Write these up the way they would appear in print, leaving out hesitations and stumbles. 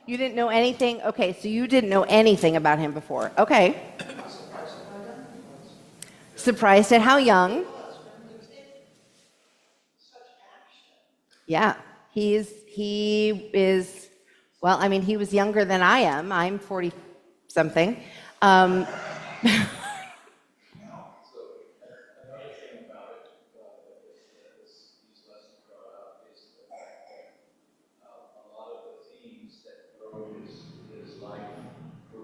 You didn't know anything? Okay, so you didn't know anything about him before. Okay. Surprised at how young? Yeah, he is, well, I mean, he was younger than I am. I'm 40 something.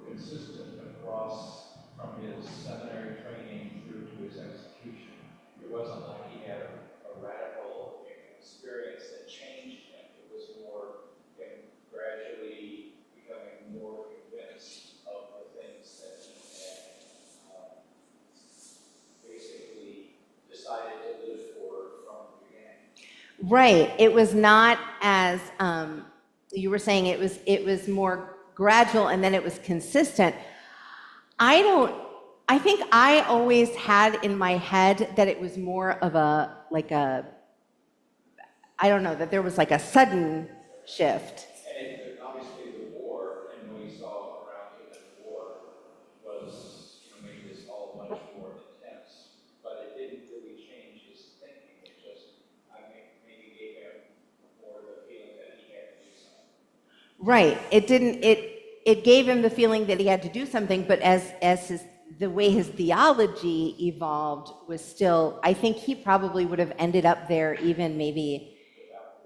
Consistent across from his seminary training through to his execution. It wasn't like he had a radical experience that changed him. It was more him gradually becoming more convinced of the things that he had basically decided to live for from the beginning. Right. It was not as you were saying. It was more gradual, and then it was consistent. I think I always had in my head that it was more of I don't know, that there was like a sudden shift. And obviously the war, and what he saw around him in the war was, made this all much more intense. But it didn't really change his thinking. It just, maybe gave him more of the feeling that he had to do something. Right. It gave him the feeling that he had to do something, but the way his theology evolved was still, I think he probably would have ended up there even maybe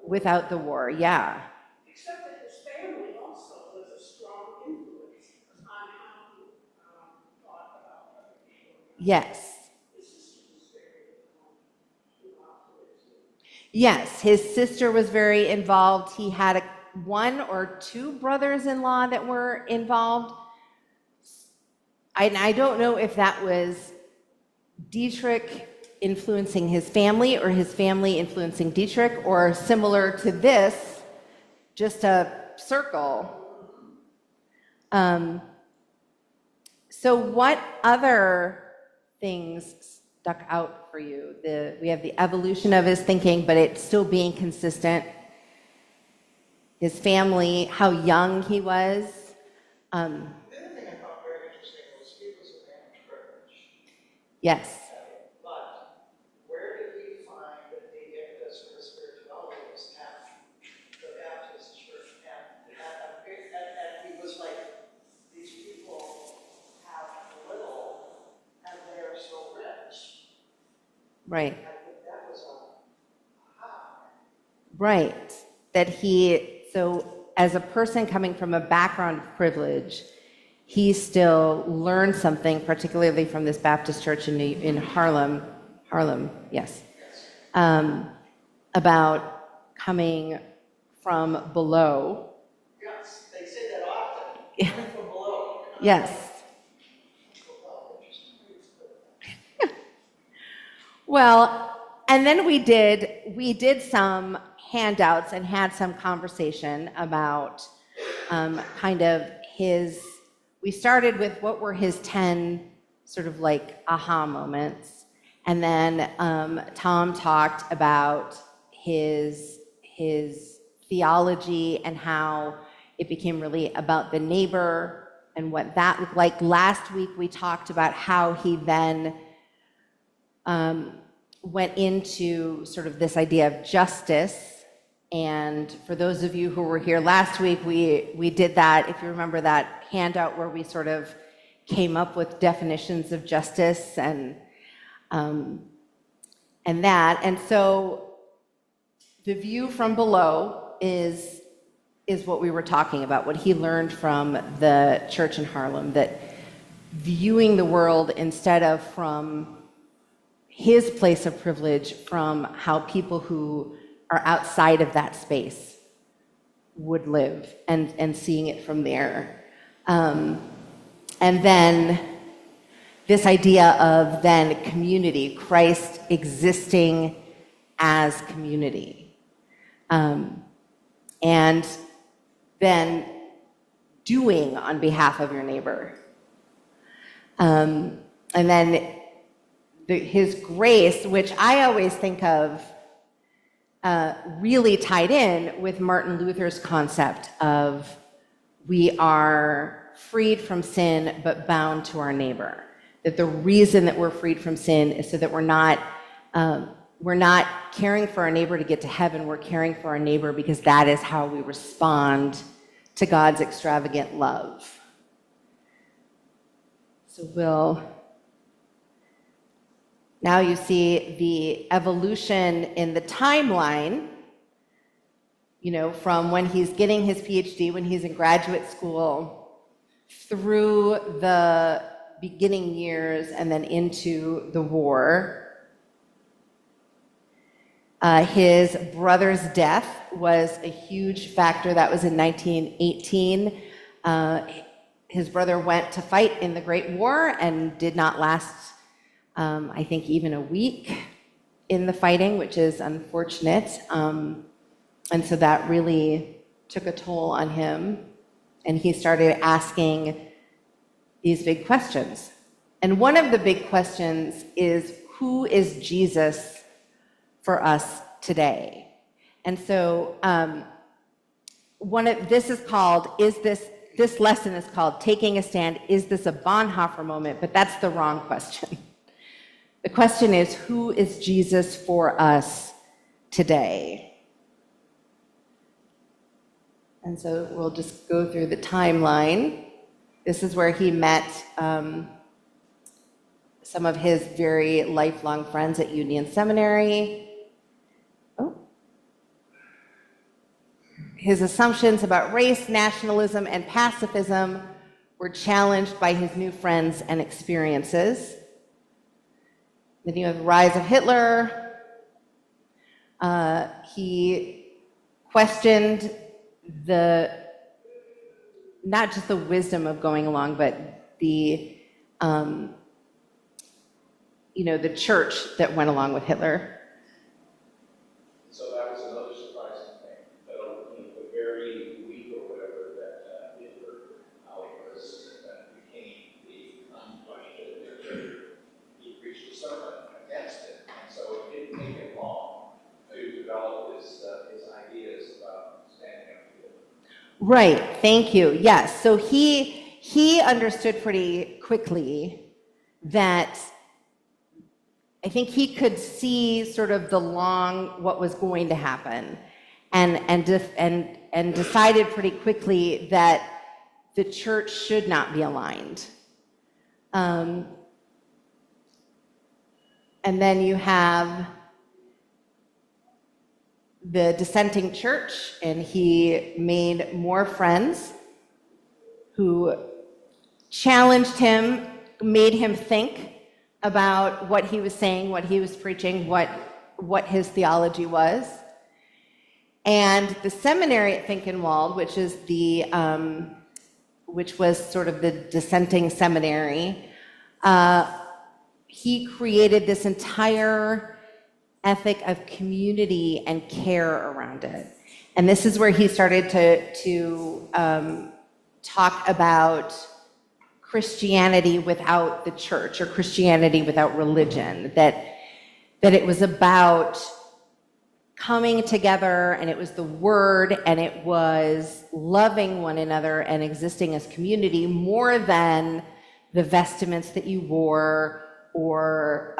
without the war. Yeah. Except that his family also was a strong influence on how he thought about other people. Yes. His sister was very involved with it. Yes, his sister was very involved. He had one or two brothers-in-law that were involved. I don't know if that was Dietrich influencing his family or his family influencing Dietrich, or similar to this, just a circle. So what other things stuck out for you? We have the evolution of his thinking, but it's still being consistent. His family, how young he was. The other thing I found very interesting was he was a man of privilege. Yes. But where did he find the impetus for his spirituality? Was at the Baptist church. And he was like, these people have little and they're so rich. Right. I think that was aha. Right. So as a person coming from a background of privilege, he still learned something, particularly from this Baptist church in Harlem, yes, about coming from below. Yes, they say that often. Coming from below. Yes. Well, and then we did some handouts and had some conversation about kind of we started with what were his 10 sort of like aha moments. And then Tom talked about his theology and how it became really about the neighbor and what that looked like. Last week we talked about how he then went into sort of this idea of justice. And for those of you who were here last week, we did that, if you remember that handout where we sort of came up with definitions of justice and that. And so the view from below is what we were talking about, what he learned from the church in Harlem, that viewing the world instead of from his place of privilege, from how people who are outside of that space would live, and seeing it from there. And then this idea of then community, Christ existing as community. And then doing on behalf of your neighbor. And then his grace, which I always think of really tied in with Martin Luther's concept of we are freed from sin but bound to our neighbor. That the reason that we're freed from sin is so that we're not caring for our neighbor to get to heaven, we're caring for our neighbor because that is how we respond to God's extravagant love. So now you see the evolution in the timeline, from when he's getting his PhD, when he's in graduate school, through the beginning years and then into the war. His brother's death was a huge factor. That was in 1918. His brother went to fight in the Great War and did not last, I think, even a week in the fighting, which is unfortunate. And so that really took a toll on him. And he started asking these big questions. And one of the big questions is, who is Jesus for us today? And so this lesson is called Taking a Stand. Is this a Bonhoeffer moment? But that's the wrong question. The question is, who is Jesus for us today? And so we'll just go through the timeline. This is where he met some of his very lifelong friends at Union Seminary. His assumptions about race, nationalism, and pacifism were challenged by his new friends and experiences. Then you have the rise of Hitler. He questioned not just the wisdom of going along, but the church that went along with Hitler. So that was another surprising thing, that the very week or whatever that Hitler was became the unquestioned dictator, he preached a sermon against it, and so it didn't take him long to develop his ideas about standing up to it. Right, thank you. Yes, so he understood pretty quickly that I think he could see sort of what was going to happen, and decided pretty quickly that the church should not be aligned. And then you have the dissenting church, and he made more friends who challenged him, made him think about what he was saying, what he was preaching, what his theology was. And the seminary at Finkenwald, which was sort of the dissenting seminary, he created this entire ethic of community and care around it. And this is where he started to talk about Christianity without the church, or Christianity without religion, that it was about coming together, and it was the word, and it was loving one another and existing as community more than the vestments that you wore or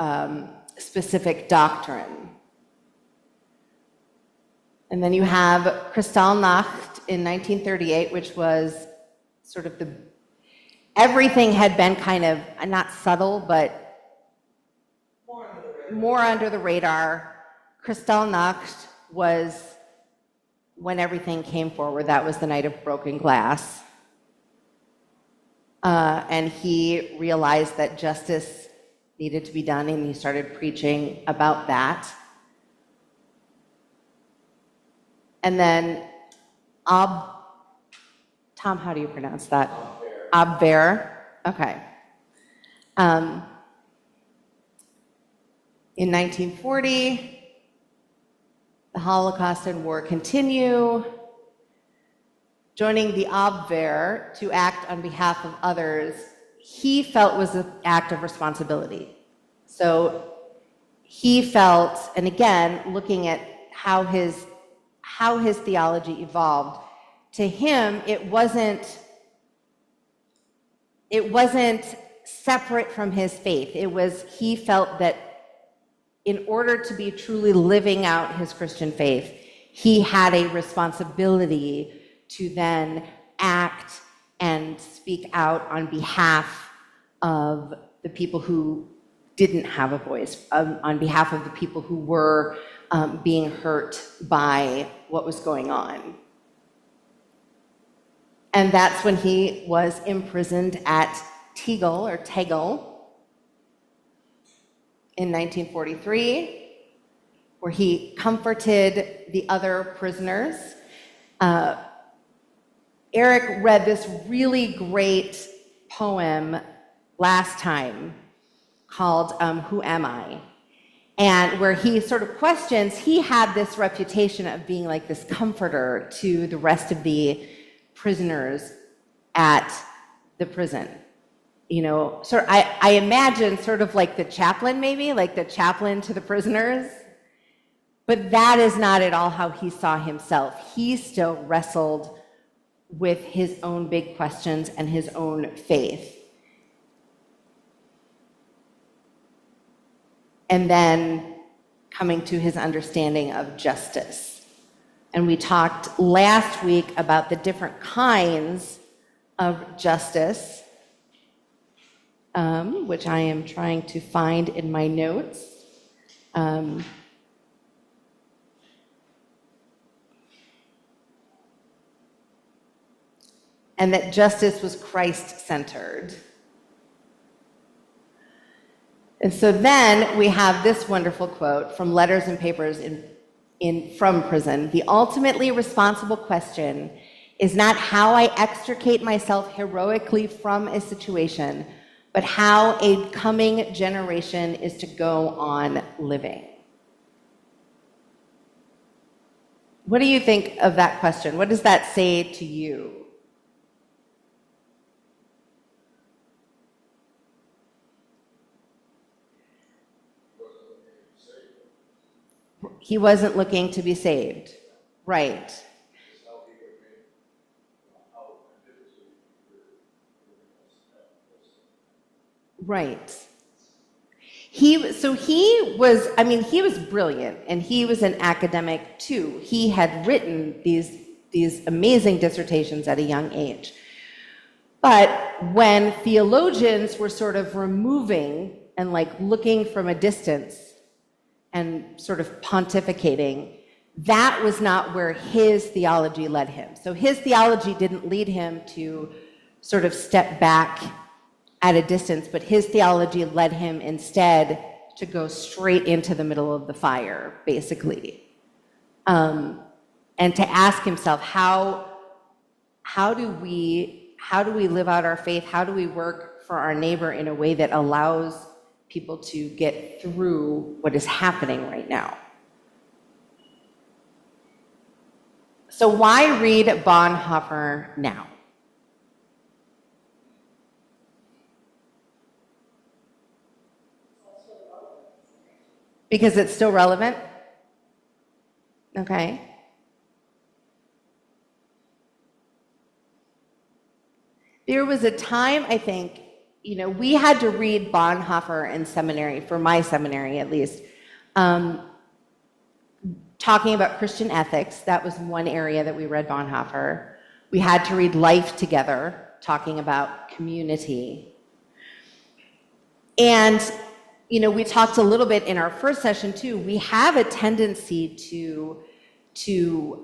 specific doctrine. And then you have Kristallnacht in 1938, which was sort of everything had been kind of, not subtle, but more under the radar. Kristallnacht was when everything came forward. That was the night of broken glass. And he realized that justice needed to be done, and he started preaching about that. And then Tom, how do you pronounce that? Abwehr. Okay. In 1940, the Holocaust and war continue. Joining the Abwehr to act on behalf of others, he felt was an act of responsibility. So he felt, and again, looking at how his theology evolved, to him, it wasn't separate from his faith. It was, he felt that in order to be truly living out his Christian faith, he had a responsibility to then act and speak out on behalf of the people who didn't have a voice, on behalf of the people who were being hurt by what was going on. And that's when he was imprisoned at Tegel in 1943, where he comforted the other prisoners. Eric read this really great poem last time called Who Am I? And where he sort of questions, he had this reputation of being like this comforter to the rest of the prisoners at the prison. You know, sort of, I imagine sort of like the chaplain, maybe, like the chaplain to the prisoners. But that is not at all how he saw himself. He still wrestled with his own big questions and his own faith. And then coming to his understanding of justice. And we talked last week about the different kinds of justice, which I am trying to find in my notes. And that justice was Christ-centered. And so then we have this wonderful quote from Letters and Papers from prison. The ultimately responsible question is not how I extricate myself heroically from a situation, but how a coming generation is to go on living. What do you think of that question? What does that say to you? He wasn't looking to be saved. Right. Right. He was brilliant, and he was an academic too. He had written these amazing dissertations at a young age. But when theologians were sort of removing and like looking from a distance and sort of pontificating, that was not where his theology led him. So his theology didn't lead him to sort of step back at a distance, but his theology led him instead to go straight into the middle of the fire, basically. And to ask himself, how do we live out our faith? How do we work for our neighbor in a way that allows people to get through what is happening right now? So why read Bonhoeffer now? Because it's still relevant? Okay. There was a time, I think, we had to read Bonhoeffer in seminary, for my seminary at least, talking about Christian ethics. That was one area that we read Bonhoeffer. We had to read Life Together, talking about community. And, we talked a little bit in our first session too. We have a tendency to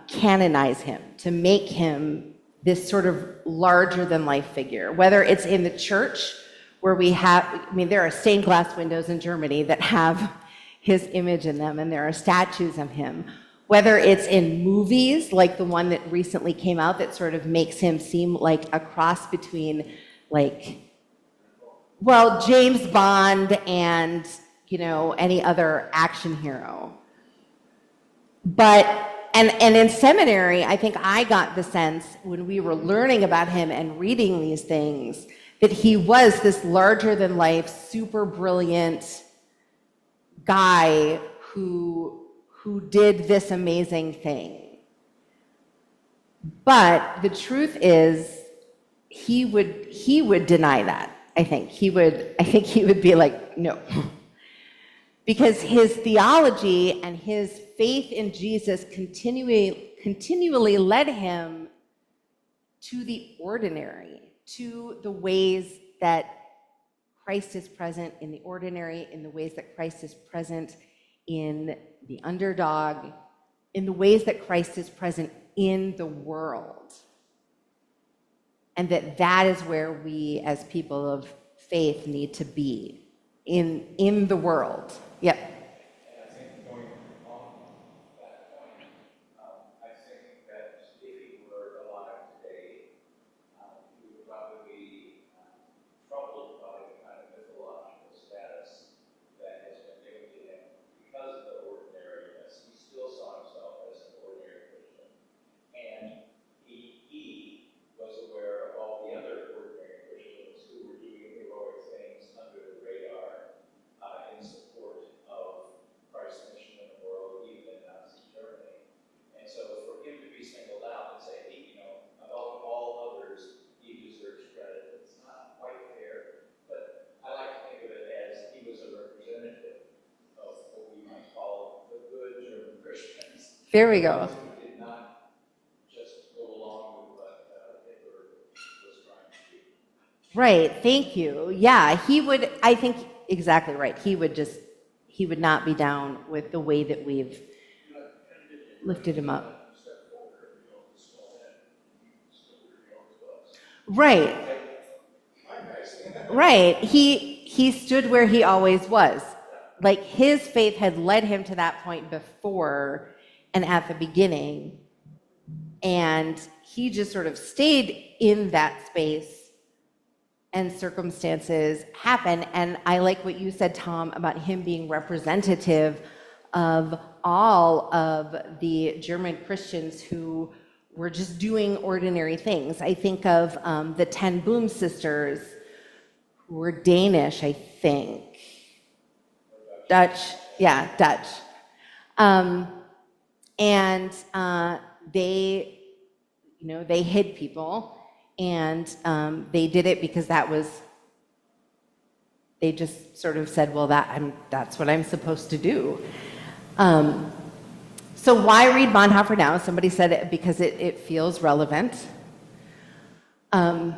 canonize him, to make him this sort of larger than life figure, whether it's in the church where there are stained glass windows in Germany that have his image in them, and there are statues of him, whether it's in movies like the one that recently came out that sort of makes him seem like a cross between James Bond and, any other action hero. But And in seminary, I think I got the sense when we were learning about him and reading these things that he was this larger than life, super brilliant guy who did this amazing thing. But the truth is, he would deny that. I think he would be like, no. Because his theology and his faith in Jesus continually led him to the ordinary, to the ways that Christ is present in the ordinary, in the ways that Christ is present in the underdog, in the ways that Christ is present in the world. And that is where we as people of faith need to be, in the world. Yep. And I think going on that point, I think that if he were alive today, he would probably be troubled by the kind of mythological status that has been given to him because of the ordinariness. He still saw himself as an ordinary Christian. And he was aware of all the other ordinary Christians who were doing heroic things under the radar in support of Christ's mission in the world, even in Nazi Germany. And so for him to be singled out and say, above all others, he deserves credit, it's not quite fair. But I like to think of it as he was a representative of what we might call the good German Christians. There we go. Who did not just go along with what Hitler was trying to do. Right, thank you. Yeah, I think exactly right. He would not be down with the way that we've lifted him up. Right. Right. He stood where he always was. Like his faith had led him to that point before and at the beginning. And he just sort of stayed in that space, and circumstances happen. And I like what you said, Tom, about him being representative of all of the German Christians who were just doing ordinary things. I think of the 10 Boom sisters, who were Danish, I think. Dutch. And they hid people, and they did it because they just sort of said, well, that's what I'm supposed to do. So why read Bonhoeffer now? Somebody said it because it feels relevant. I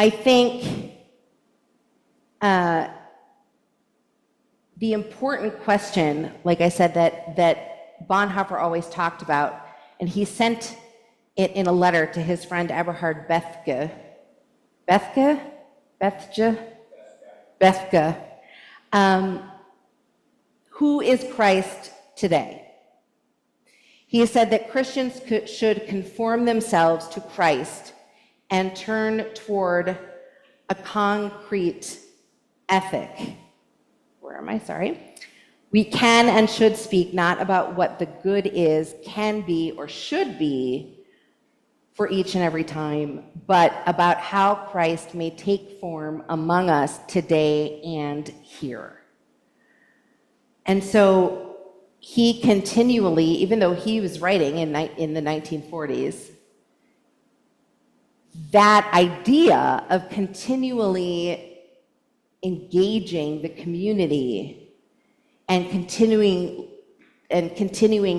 think the important question, like I said, that Bonhoeffer always talked about, and he sent it in a letter to his friend Eberhard Bethge. Who is Christ today? He said that Christians should conform themselves to Christ and turn toward a concrete ethic. We can and should speak not about what the good is, can be, or should be for each and every time, but about how Christ may take form among us today and here. And so he continually, even though he was writing in the 1940s, that idea of continually engaging the community and continuing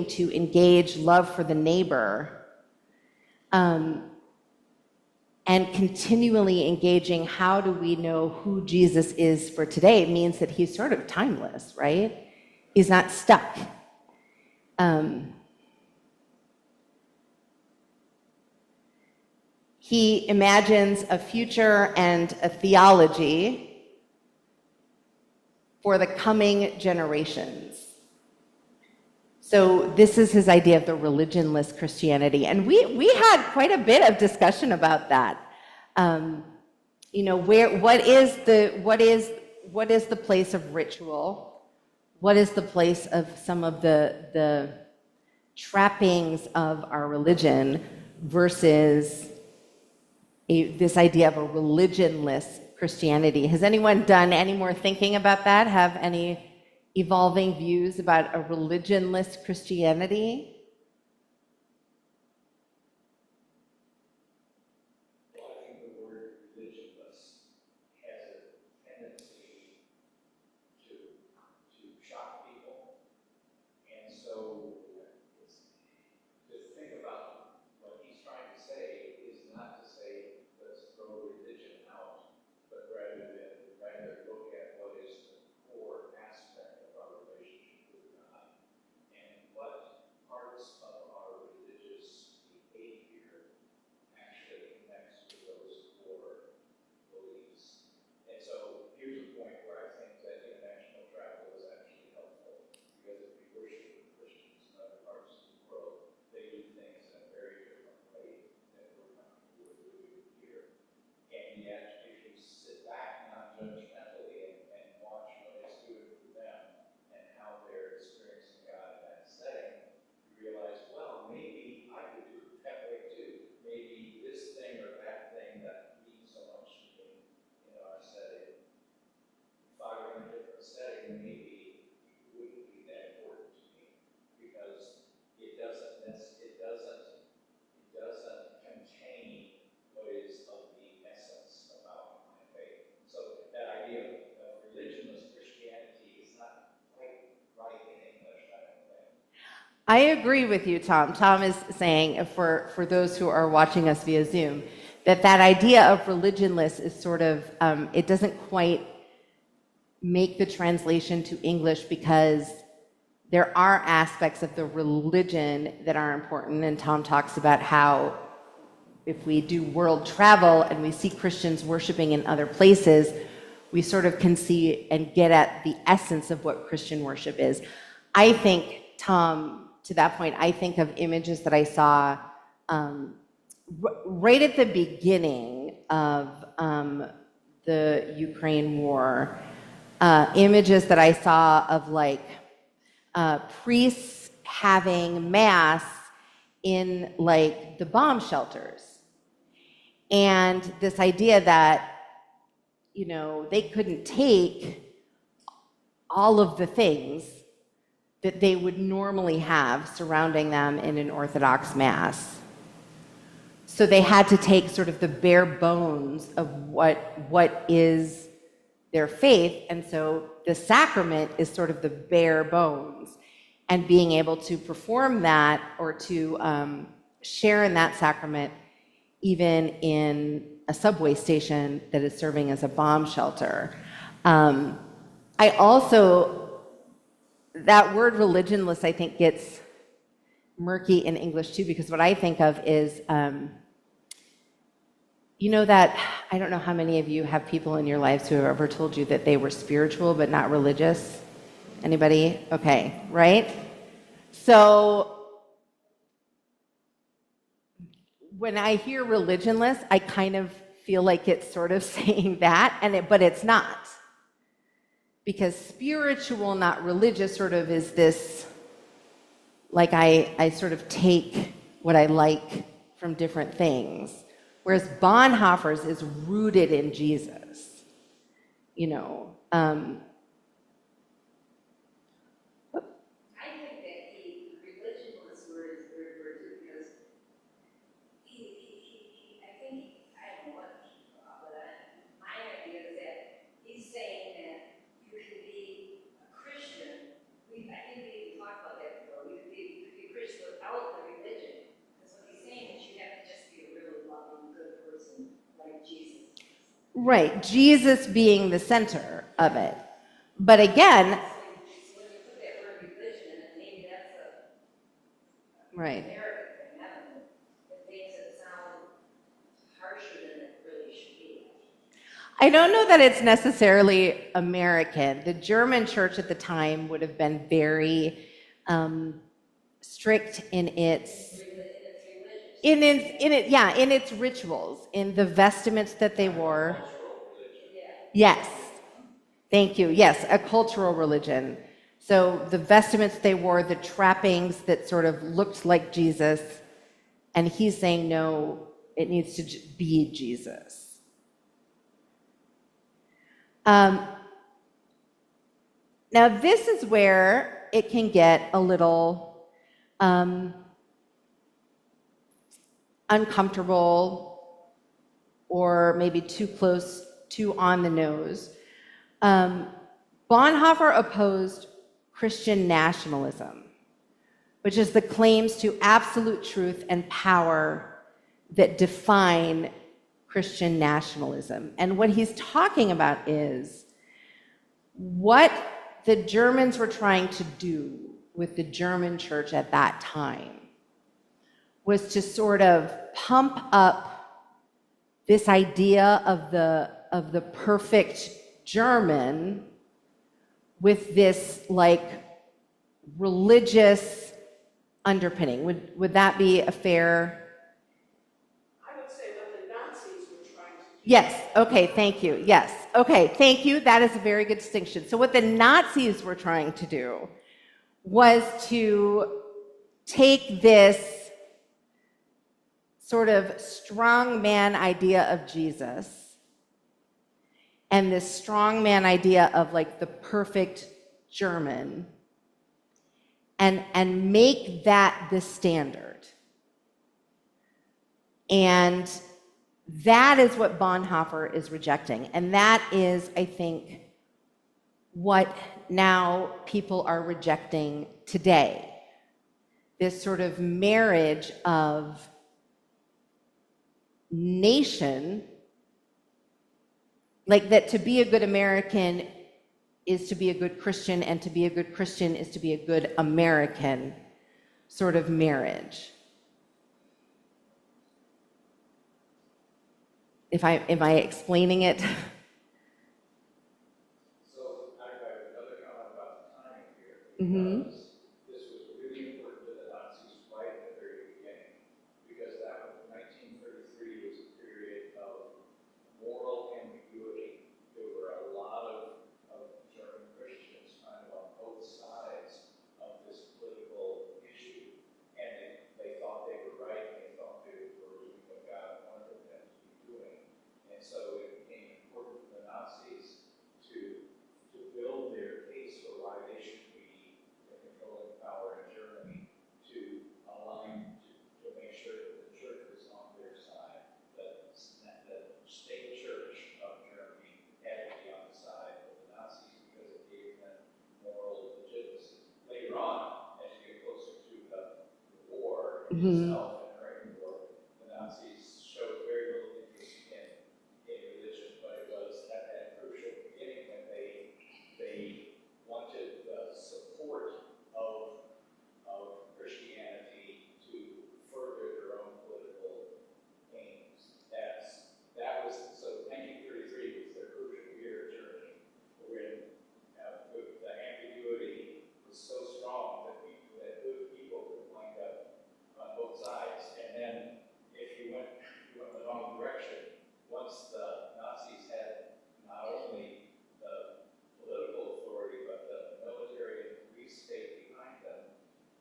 to engage love for the neighbor, and continually engaging how do we know who Jesus is for today means that he's sort of timeless, right? He's not stuck. He imagines a future and a theology for the coming generations. So this is his idea of the religionless Christianity. And we had quite a bit of discussion about that. What is the place of ritual? What is the place of some of the trappings of our religion versus this idea of a religionless Christianity? Has anyone done any more thinking about that? Have any evolving views about a religionless Christianity? I agree with you, Tom. Tom is saying, for those who are watching us via Zoom, that idea of religionless is sort of, it doesn't quite make the translation to English because there are aspects of the religion that are important. And Tom talks about how if we do world travel and we see Christians worshiping in other places, we sort of can see and get at the essence of what Christian worship is. I think, Tom, to that point, I think of images that I saw right at the beginning of the Ukraine war, images that I saw of like priests having mass in like the bomb shelters. And this idea that, you know, they couldn't take all of the things that they would normally have surrounding them in an Orthodox Mass. So they had to take sort of the bare bones of what is their faith. And so the sacrament is sort of the bare bones. And being able to perform that or to share in that sacrament, even in a subway station that is serving as a bomb shelter. I also, that word religionless, I think, gets murky in English too, because what I think of is, you know that, I don't know how many of you have people in your lives who have ever told you that they were spiritual but not religious? Anybody? Okay, right? So when I hear religionless, I kind of feel like it's sort of saying that, but it's not. Because spiritual, not religious, sort of is this, like I sort of take what I like from different things. Whereas Bonhoeffer's is rooted in Jesus. You know, I think that the religionless word is very good because I think, I don't know what, but my idea is that he's saying that you can be a Christian. I think we even talked about that before. You could be a Christian without the religion. Because what he's saying is you have to just be a really loving, good person like Jesus. right, Jesus being the center of it. But again, So when you put that word religion in it, maybe that's a right. American thing, I don't know. It makes it sound harsher than it really should be. I don't know that it's necessarily American. The German church at the time would have been very strict in its rituals, in the vestments that they wore. Yes, thank you. Yes, a cultural religion. So the vestments they wore, the trappings that sort of looked like Jesus, and he's saying no, it needs to be Jesus. Now, this is where it can get a little uncomfortable or maybe too close, too on the nose. Bonhoeffer opposed Christian nationalism, which is the claims to absolute truth and power that define Christian nationalism. And what he's talking about is what the Germans were trying to do with the German church at that time was to sort of pump up this idea of the perfect German with this like religious underpinning. Would that be a fair? I would say what the Nazis were trying to do. Yes, okay, thank you. Yes, okay, thank you. That is a very good distinction. So what the Nazis were trying to do was to take this sort of strong man idea of Jesus and this strong man idea of like the perfect German and make that the standard. And that is what Bonhoeffer is rejecting. And that is, I think, what now people are rejecting today. this sort of marriage of nation, like that to be a good American is to be a good Christian, and to be a good Christian is to be a good American sort of marriage. Am I explaining it? So I have another comment about the timing here, Mm-hmm. because this was really important to the Nazis right at the very beginning, because that was 1933 was a period of moral ambiguity. There were a lot of German Christians kind of on both sides of this political issue, and they thought they were right, and they thought they were doing what God wanted them to be doing. And so it became important for the Nazis to build their case for why they should be the controlling power in Germany, to align, to make sure that the church was on their side, that the state church of Germany had to be on the side of the Nazis because it gave them moral legitimacy. Later on, as you get closer to the war itself, and the American War, the Nazis showed very little interest in religion, but it was at that crucial beginning when they wanted the support of Christianity to further their own political aims. That was so 1933 was the crucial year of Germany, when the ambiguity was so strong that good people could wind up on both sides. And then if you went the wrong direction, once the Nazis had not only the political authority but the military and police state behind them,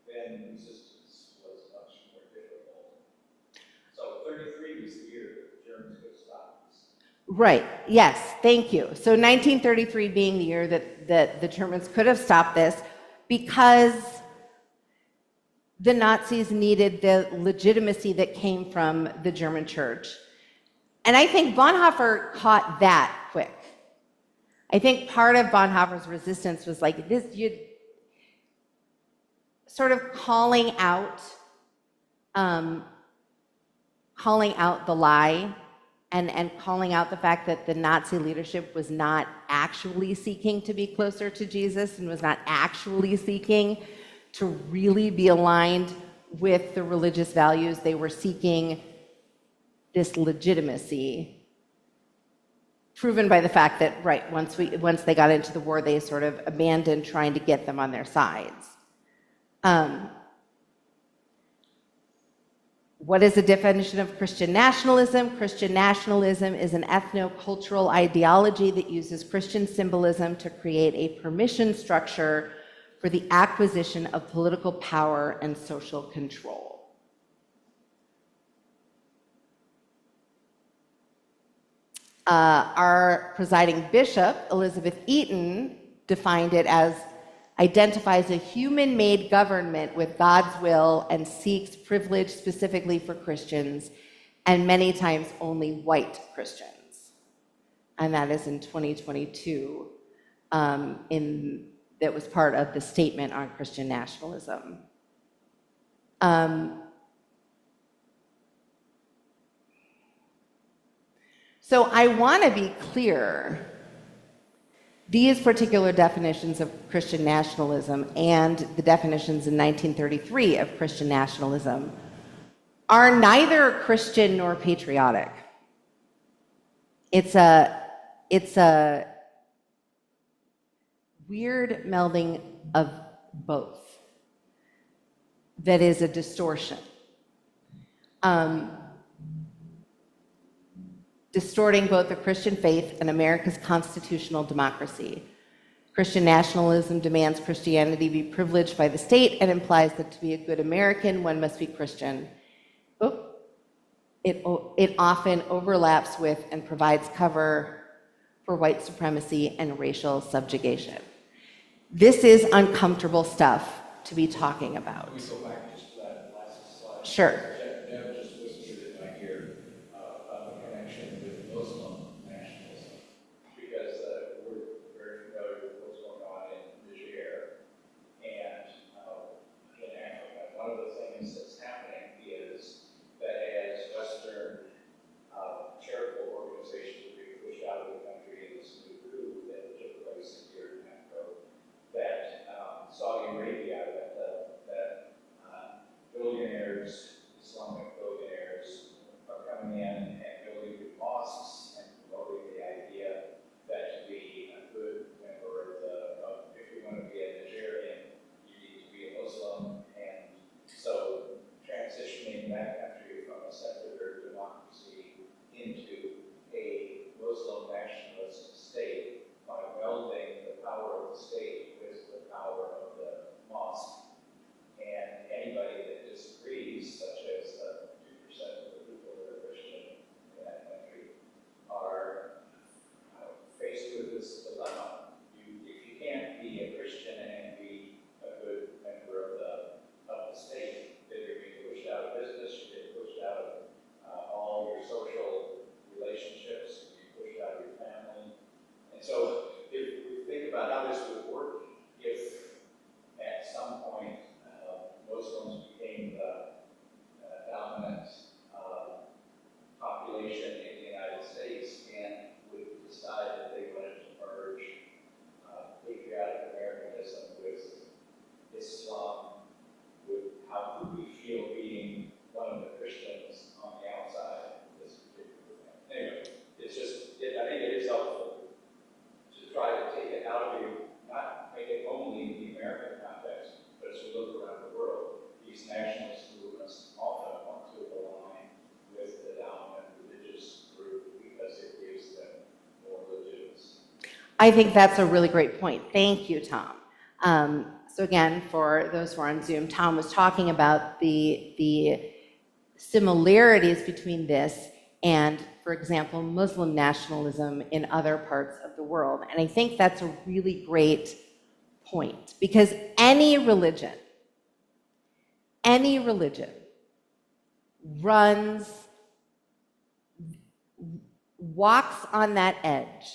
then resistance was much more difficult. So 33 was the year that the Germans could stop this. Right, yes, thank you. So 1933 being the year that the Germans could have stopped this, because the Nazis needed the legitimacy that came from the German church. And I think Bonhoeffer caught that quick. I think part of Bonhoeffer's resistance was like this, you sort of calling out the lie, and calling out the fact that the Nazi leadership was not actually seeking to be closer to Jesus, and was not actually seeking to really be aligned with the religious values. They were seeking this legitimacy, proven by the fact that, right, once they got into the war, they sort of abandoned trying to get them on their sides. What is the definition of Christian nationalism? Christian nationalism is an ethno-cultural ideology that uses Christian symbolism to create a permission structure for the acquisition of political power and social control. Our presiding bishop, Elizabeth Eaton, defined it as identifies a human-made government with God's will and seeks privilege specifically for Christians, and many times only white Christians. And that is in 2022, that was part of the statement on Christian nationalism. So I want to be clear. These particular definitions of Christian nationalism and the definitions in 1933 of Christian nationalism are neither Christian nor patriotic. It's a weird melding of both that is a distortion. Distorting both the Christian faith and America's constitutional democracy. Christian nationalism demands Christianity be privileged by the state and implies that to be a good American, one must be Christian. It often overlaps with and provides cover for white supremacy and racial subjugation. This is uncomfortable stuff to be talking about. Can we go back just to that last slide? Sure. Deb just whispered in my ear about the connection with Muslim nationalism, because we're very familiar with what's going on in Niger and in Africa. One of the I think that's a really great point. Thank you, Tom. So again, for those who are on Zoom, Tom was talking about the similarities between this and, for example, Muslim nationalism in other parts of the world. And I think that's a really great point, because any religion walks on that edge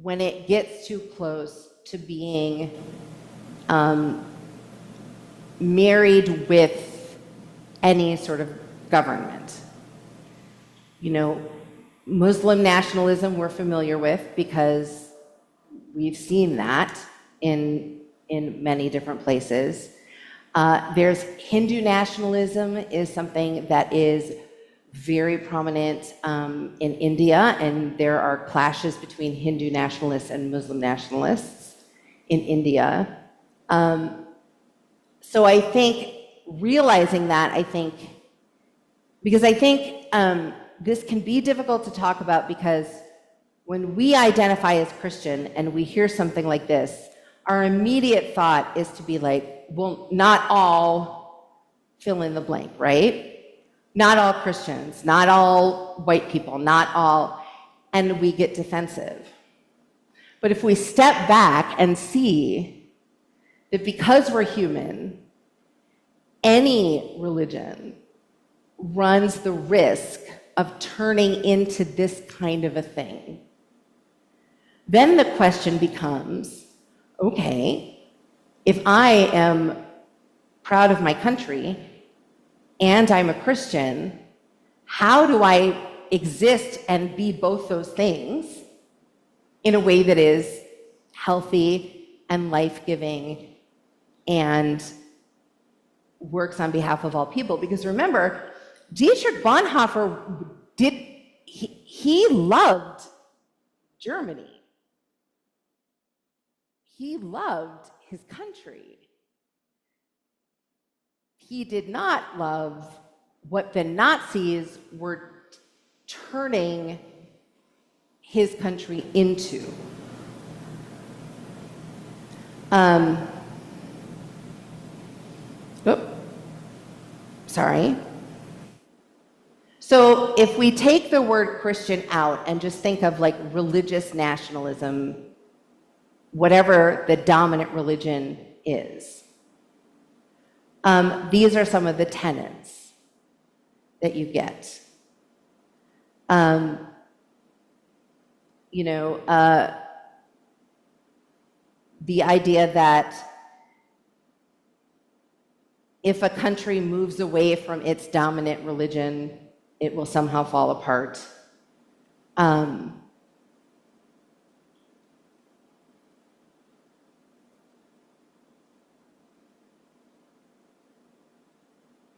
when it gets too close to being married with any sort of government. You know, Muslim nationalism we're familiar with because we've seen that in many different places. There's Hindu nationalism is something that is very prominent in India, and there are clashes between Hindu nationalists and Muslim nationalists in India. So I think realizing that, because I think this can be difficult to talk about, because when we identify as Christian and we hear something like this, our immediate thought is to be like, well, not all fill in the blank, right? Not all Christians, not all white people, not all, and we get defensive. But if we step back and see that because we're human, any religion runs the risk of turning into this kind of a thing, then the question becomes, okay, if I am proud of my country and I'm a Christian, how do I exist and be both those things in a way that is healthy and life-giving and works on behalf of all people? Because remember, Dietrich Bonhoeffer he loved Germany. He loved his country. He did not love what the Nazis were turning his country into. Sorry. So if we take the word Christian out and just think of like religious nationalism, whatever the dominant religion is, these are some of the tenets that you get. The idea that if a country moves away from its dominant religion, it will somehow fall apart.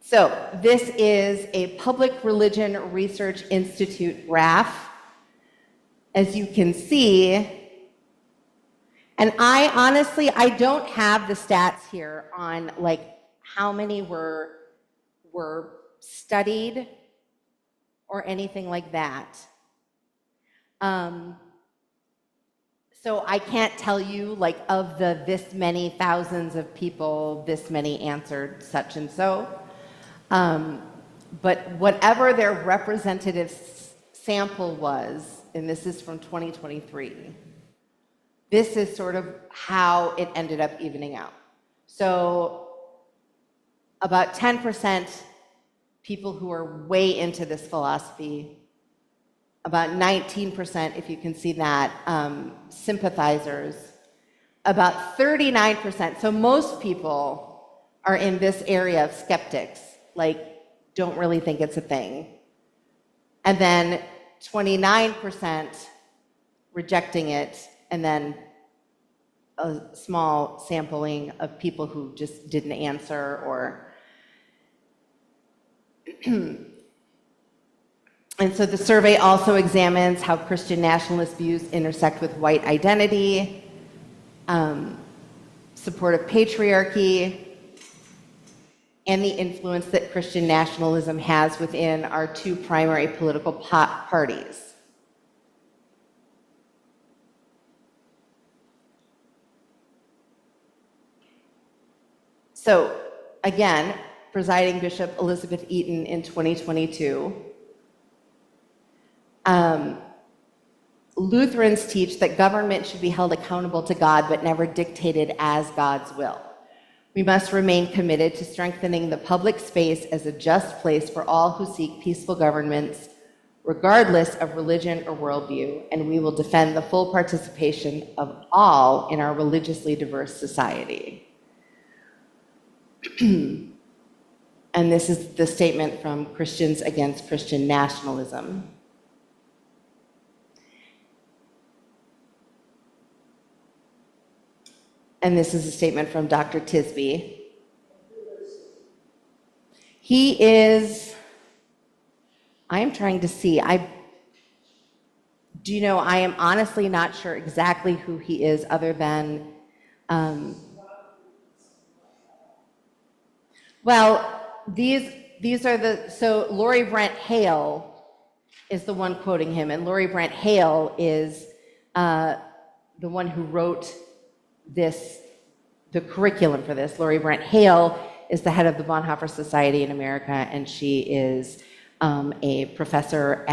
So this is a Public Religion Research Institute graph. As you can see, and I don't have the stats here on like how many were studied or anything like that. So I can't tell you like of the this many thousands of people, this many answered such and so. But whatever their representative sample was, and this is from 2023, this is sort of how it ended up evening out. So about 10% people who are way into this philosophy, about 19%, if you can see that, sympathizers, about 39%, so most people are in this area of skeptics, like don't really think it's a thing. And then 29% rejecting it, and then a small sampling of people who just didn't answer or and so the survey also examines how Christian nationalist views intersect with white identity, support of patriarchy, and the influence that Christian nationalism has within our two primary political parties. So again, presiding Bishop Elizabeth Eaton in 2022. Lutherans teach that government should be held accountable to God, but never dictated as God's will. We must remain committed to strengthening the public space as a just place for all who seek peaceful governments, regardless of religion or worldview, and we will defend the full participation of all in our religiously diverse society. And this is the statement from Christians Against Christian Nationalism. And this is a statement from Dr. Tisby. He is, I am trying to see, I am honestly not sure exactly who he is other than, these are so Lori Brent Hale is the one quoting him, and Lori Brent Hale is the one who wrote the curriculum for this. Lori Brent Hale is the head of the Bonhoeffer Society in America, and she is a professor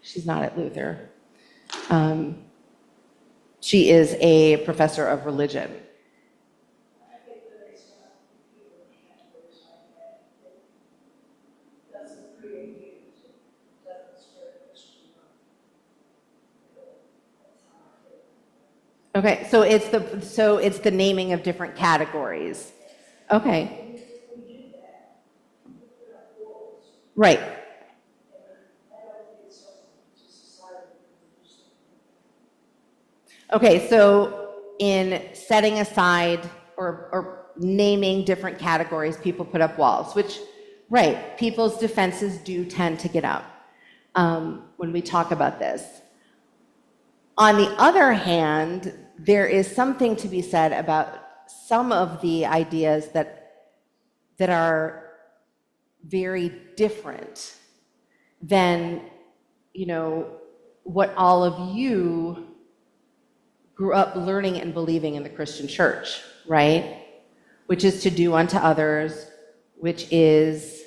she's not at Luther. She is a professor of religion. Okay, so it's the naming of different categories. Okay. Right. Okay, so in setting aside or naming different categories, people put up walls, which, right, people's defenses do tend to get up when we talk about this. On the other hand, there is something to be said about some of the ideas that are very different than, what all of you grew up learning and believing in the Christian church, right? Which is to do unto others, which is,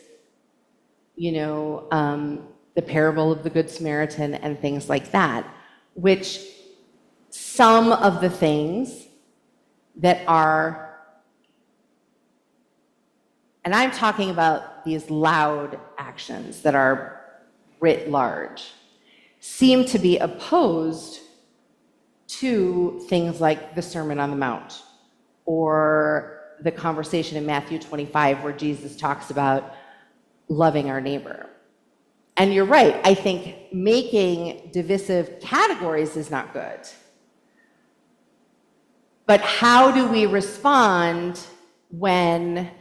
the parable of the Good Samaritan and things like that, which some of the things that are, and I'm talking about these loud actions that are writ large, seem to be opposed to things like the Sermon on the Mount or the conversation in Matthew 25 where Jesus talks about loving our neighbor. And you're right, I think making divisive categories is not good. But how do we respond when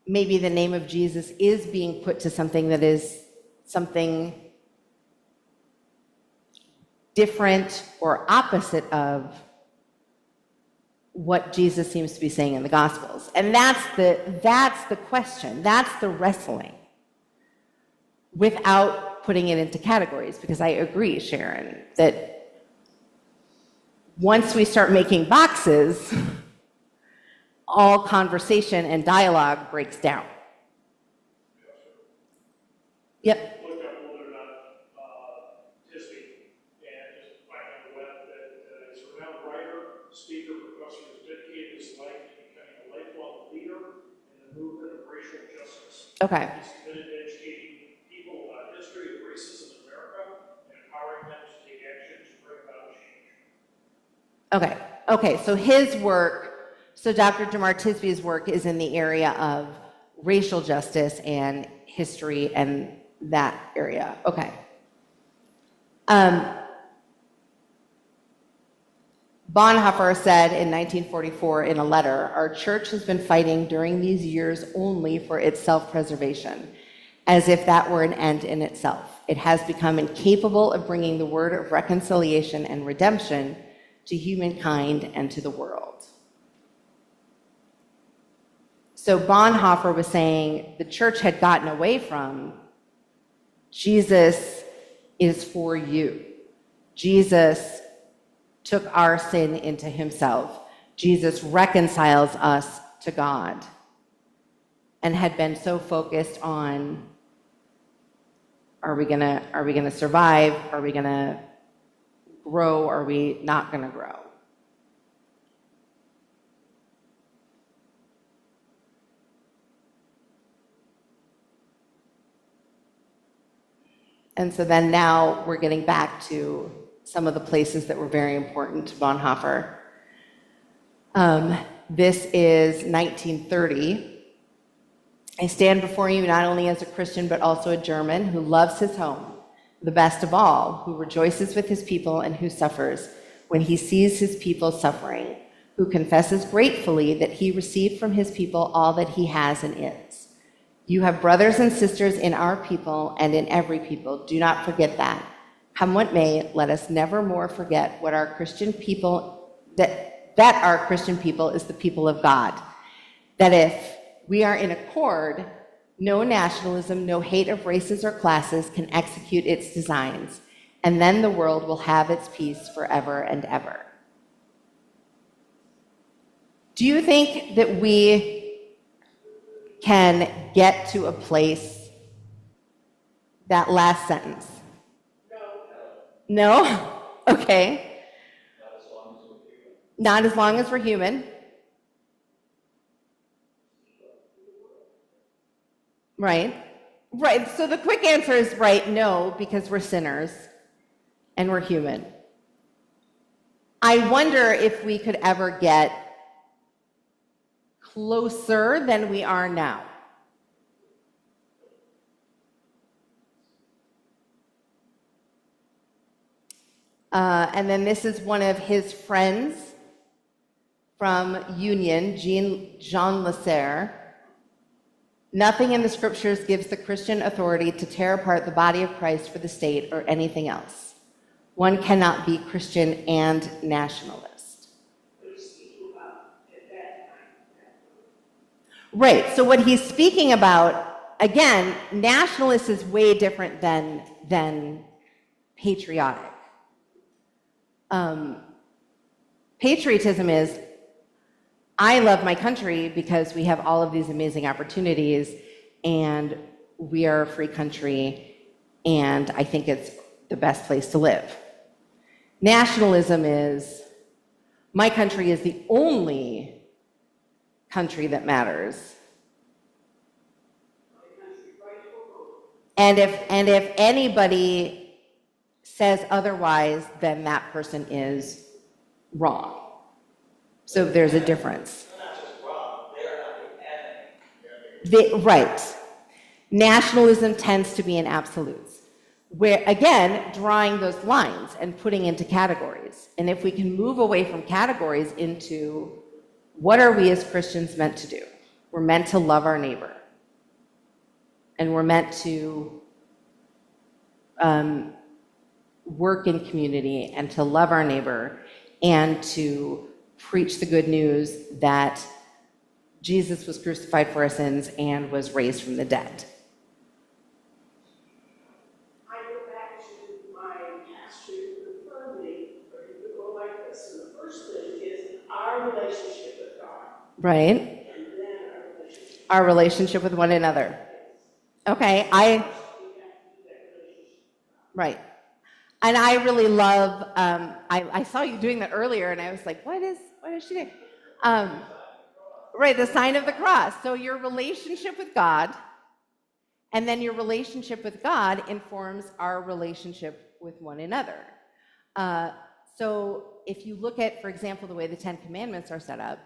maybe the name of Jesus is being put to something that is something different or opposite of what Jesus seems to be saying in the Gospels? And that's the question, that's the wrestling, without putting it into categories, because I agree, Sharon, that once we start making boxes, all conversation and dialogue breaks down. Yep. Looked up a little bit about Tisby and just find on the web that he's a renowned writer, speaker, professor who's dedicated his life to becoming a lifelong leader in the movement of racial justice. Okay. He's committed to educating people about the history of racism in America and empowering them to take action to bring about change. Okay, so his work, so Dr. Jamar Tisby's work is in the area of racial justice and history and that area. Okay. Bonhoeffer said in 1944 in a letter, "Our church has been fighting during these years only for its self-preservation, as if that were an end in itself. It has become incapable of bringing the word of reconciliation and redemption to humankind and to the world." So Bonhoeffer was saying the church had gotten away from Jesus is for you. Jesus took our sin into himself. Jesus reconciles us to God, and had been so focused on, are we gonna survive? Are we gonna grow? Are we not gonna grow? And so then now we're getting back to some of the places that were very important to Bonhoeffer. This is 1930. I stand before you not only as a Christian, but also a German who loves his home, the best of all, who rejoices with his people and who suffers when he sees his people suffering, who confesses gratefully that he received from his people all that he has and is. You have brothers and sisters in our people and in every people. Do not forget that. Come what may, let us never more forget what our Christian people, that our Christian people is the people of God. That if we are in accord, no nationalism, no hate of races or classes can execute its designs, and then the world will have its peace forever and ever. Do you think that we can get to a place, that last sentence? No? No? Okay. Not as long as we're human. Right. Right. So the quick answer is right, no, because we're sinners and we're human. I wonder if we could ever get closer than we are now. And then this is one of his friends from Union, Jean Lasserre. Nothing in the scriptures gives the Christian authority to tear apart the body of Christ for the state or anything else. One cannot be Christian and nationalist. Right, so what he's speaking about, again, nationalist is way different than patriotic. Patriotism is, I love my country because we have all of these amazing opportunities and we are a free country and I think it's the best place to live. Nationalism is, my country is the only country that matters. And if anybody says otherwise, then that person is wrong. So there's a difference. They're not just wrong, they're not the enemy. Right. Nationalism tends to be in absolutes, where, again, drawing those lines and putting into categories. And if we can move away from categories into what are we as Christians meant to do? We're meant to love our neighbor. And we're meant to work in community and to love our neighbor and to preach the good news that Jesus was crucified for our sins and was raised from the dead. I go back to my pastor who confirmed me, or you could go like this. And the first thing is our relationship with God. Right? And then Our relationship with one another. Okay, right. And I really love, I saw you doing that earlier and I was like, what is she doing? Right, the sign of the cross. So your relationship with God, and then your relationship with God informs our relationship with one another. So if you look at, for example, the way the Ten Commandments are set up,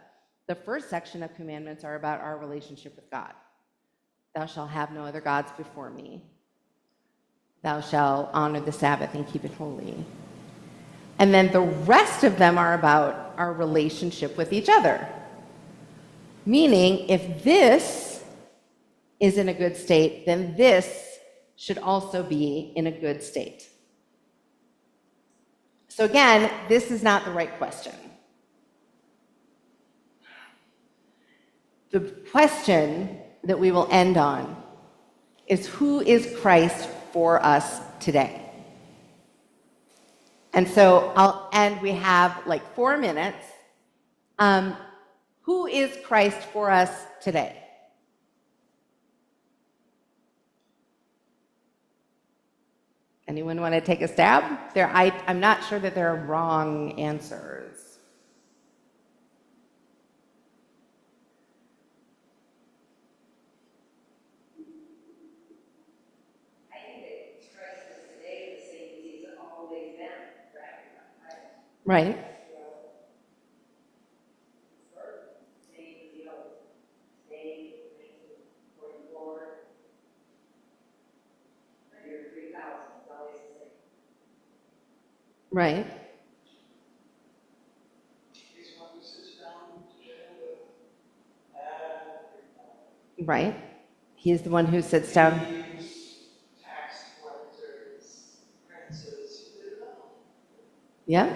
the first section of commandments are about our relationship with God. Thou shalt have no other gods before me. Thou shalt honor the Sabbath and keep it holy. And then the rest of them are about our relationship with each other. Meaning, if this is in a good state, then this should also be in a good state. So again, this is not the right question. The question that we will end on is, who is Christ for us today? And so we have like 4 minutes. Who is Christ for us today? Anyone want to take a stab? I'm not sure that there are wrong answers. I think that Christ is today the same as he's always been, right? Right? Same as the old, same, 1944, year 3000, it's always the same. Right? He's one who sits down to share with everybody. Right? He's the one who sits down. Thieves, tax collectors, princes, he did it all. Yeah.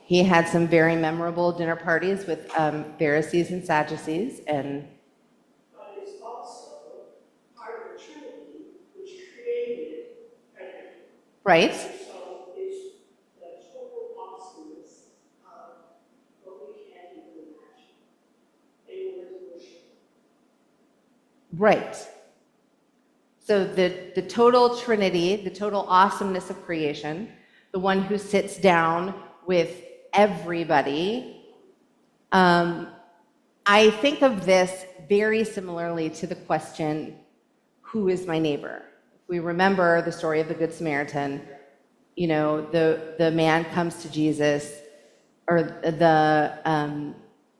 He had some very memorable dinner parties with Pharisees and Sadducees, and But it's also part of the Trinity, which created everything. right? So it's the total awesomeness of what we can't even imagine. They were worship. Right. So the total Trinity, the total awesomeness of creation, the one who sits down with everybody. I think of this very similarly to the question, who is my neighbor? If we remember the story of the Good Samaritan, you know, the man comes to Jesus, or the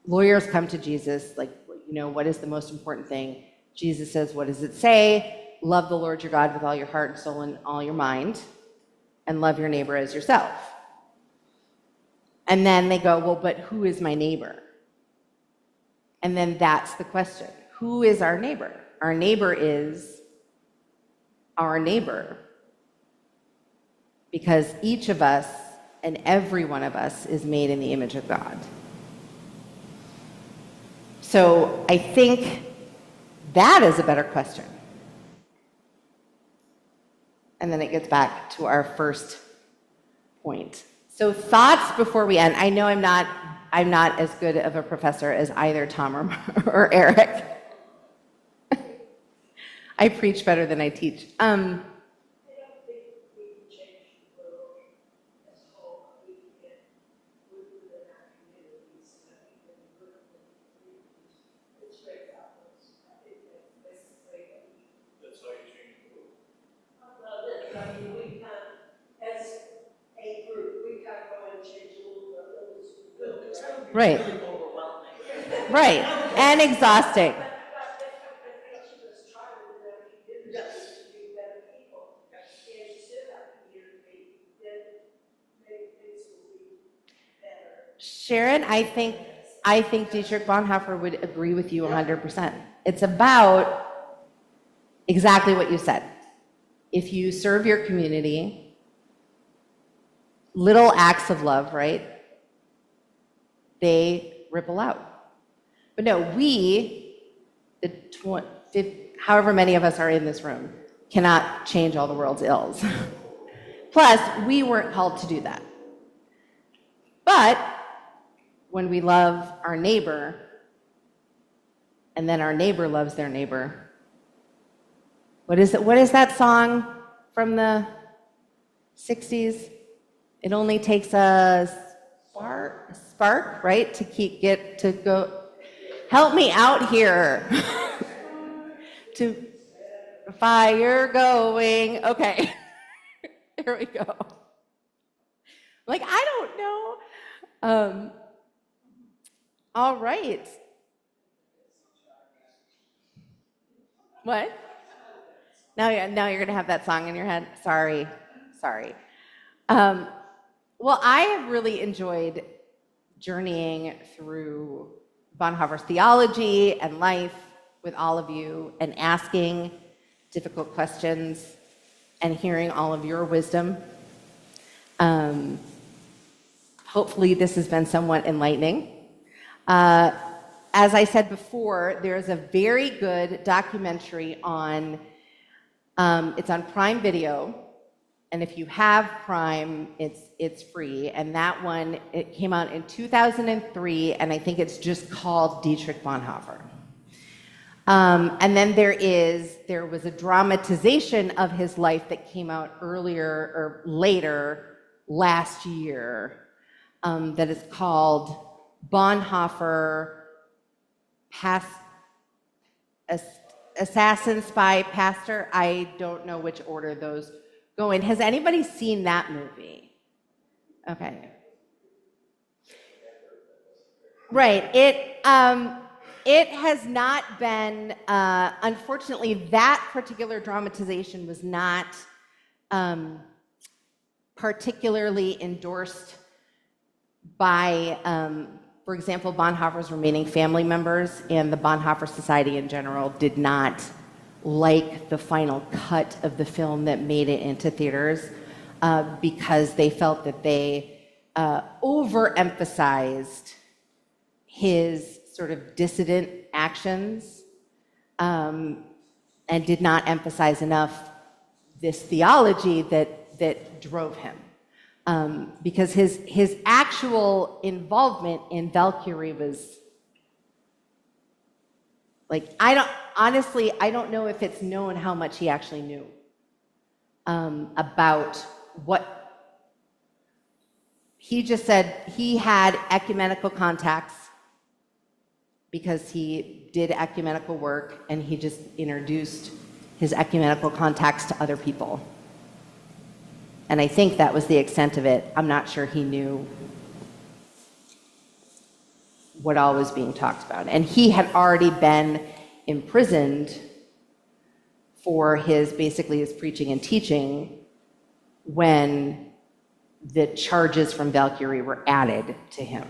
lawyers come to Jesus, like, you know, what is the most important thing? Jesus says, what does it say? Love the Lord your God with all your heart and soul and all your mind, and love your neighbor as yourself. And then they go, well, but who is my neighbor? And then that's the question. Who is our neighbor? Our neighbor is our neighbor. Because each of us and every one of us is made in the image of God. So I think that is a better question. And then it gets back to our first point. So thoughts before we end. I know I'm not as good of a professor as either Tom or Eric. I preach better than I teach. I don't think we can change the world as a whole. We can get within our communities, and I think that we live in communities. It's great outwards. I think that this is the way that we. That's how you change the world. Well, this, I mean, we can, as a group, we can go and change a little bit. Right. Overwhelming. Right. And exhausting. But each of us try to do our communities to be better people. And to our community, then maybe things will be better. Sharon, I think Dietrich Bonhoeffer would agree with you 100%. It's about exactly what you said. If you serve your community, little acts of love, right? They ripple out. But no, however many of us are in this room, cannot change all the world's ills. Plus, we weren't called to do that. But when we love our neighbor, and then our neighbor loves their neighbor, what is that song from the 60s? It only takes a spark, right, to go. Help me out here. To fire going. Okay. Here we go. Like, I don't know. All right. What? Now you're going to have that song in your head? Sorry. Well, I have really enjoyed journeying through Bonhoeffer's theology and life with all of you and asking difficult questions and hearing all of your wisdom. Hopefully this has been somewhat enlightening. As I said before, there's a very good documentary on, it's on Prime Video, And if you have Prime, it's free. And that one, it came out in 2003, and I think it's just called Dietrich Bonhoeffer. And then there was a dramatization of his life that came out earlier or later last year that is called Bonhoeffer Assassin, Spy, Pastor. I don't know which order those go in. Has anybody seen that movie? Okay. Right. It has not been, unfortunately, that particular dramatization was not particularly endorsed by, for example, Bonhoeffer's remaining family members, and the Bonhoeffer Society in general did not like the final cut of the film that made it into theaters because they felt that they overemphasized his sort of dissident actions and did not emphasize enough this theology that drove him. Because his actual involvement in Valkyrie was like, I don't know if it's known how much he actually knew about what he just said. He had ecumenical contacts because he did ecumenical work, and he just introduced his ecumenical contacts to other people. And I think that was the extent of it. I'm not sure he knew what all was being talked about. And he had already been imprisoned for basically his preaching and teaching when the charges from Valkyrie were added to him.